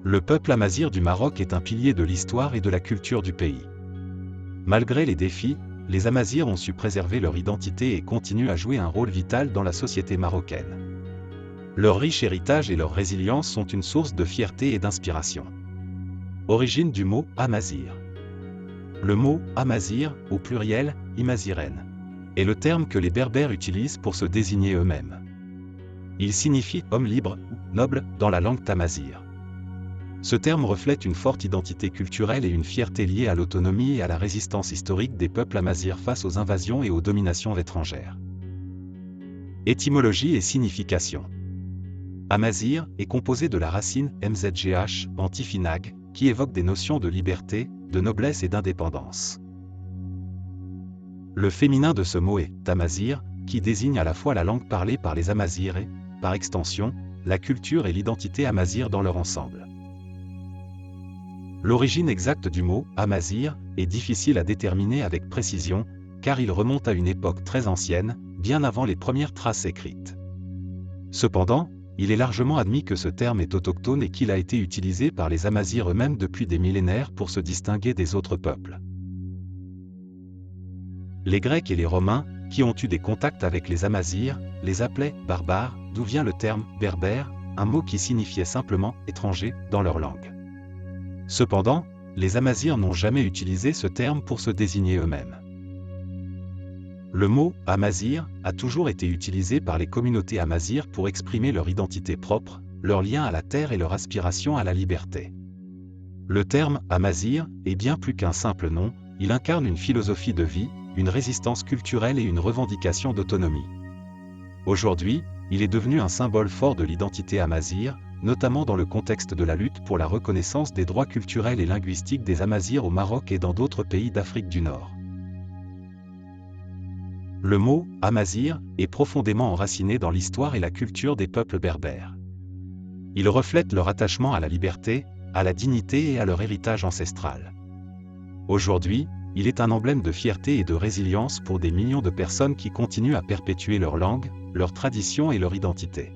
Le peuple amazigh du Maroc est un pilier de l'histoire et de la culture du pays. Malgré les défis, les Amazighs ont su préserver leur identité et continuent à jouer un rôle vital dans la société marocaine. Leur riche héritage et leur résilience sont une source de fierté et d'inspiration. Origine du mot Amazigh. Le mot Amazigh, au pluriel, Imaziren, est le terme que les Berbères utilisent pour se désigner eux-mêmes. Il signifie homme libre ou noble dans la langue tamazight. Ce terme reflète une forte identité culturelle et une fierté liée à l'autonomie et à la résistance historique des peuples amazighs face aux invasions et aux dominations étrangères. Étymologie et signification. Amazigh est composé de la racine mzgh, en tifinagh, qui évoque des notions de liberté, de noblesse et d'indépendance. Le féminin de ce mot est tamazigh, qui désigne à la fois la langue parlée par les Amazighs et, par extension, la culture et l'identité amazigh dans leur ensemble. L'origine exacte du mot « Amazigh » est difficile à déterminer avec précision, car il remonte à une époque très ancienne, bien avant les premières traces écrites. Cependant, il est largement admis que ce terme est autochtone et qu'il a été utilisé par les Amazighs eux-mêmes depuis des millénaires pour se distinguer des autres peuples. Les Grecs et les Romains, qui ont eu des contacts avec les Amazighs, les appelaient « barbares », d'où vient le terme « berbère », un mot qui signifiait simplement « étranger » dans leur langue. Cependant, les Amazighs n'ont jamais utilisé ce terme pour se désigner eux-mêmes. Le mot « Amazigh » a toujours été utilisé par les communautés amazighs pour exprimer leur identité propre, leur lien à la terre et leur aspiration à la liberté. Le terme « Amazigh » est bien plus qu'un simple nom, il incarne une philosophie de vie, une résistance culturelle et une revendication d'autonomie. Aujourd'hui, il est devenu un symbole fort de l'identité amazigh, notamment dans le contexte de la lutte pour la reconnaissance des droits culturels et linguistiques des Amazighs au Maroc et dans d'autres pays d'Afrique du Nord. Le mot « Amazigh » est profondément enraciné dans l'histoire et la culture des peuples berbères. Il reflète leur attachement à la liberté, à la dignité et à leur héritage ancestral. Aujourd'hui, il est un emblème de fierté et de résilience pour des millions de personnes qui continuent à perpétuer leur langue, leur tradition et leur identité.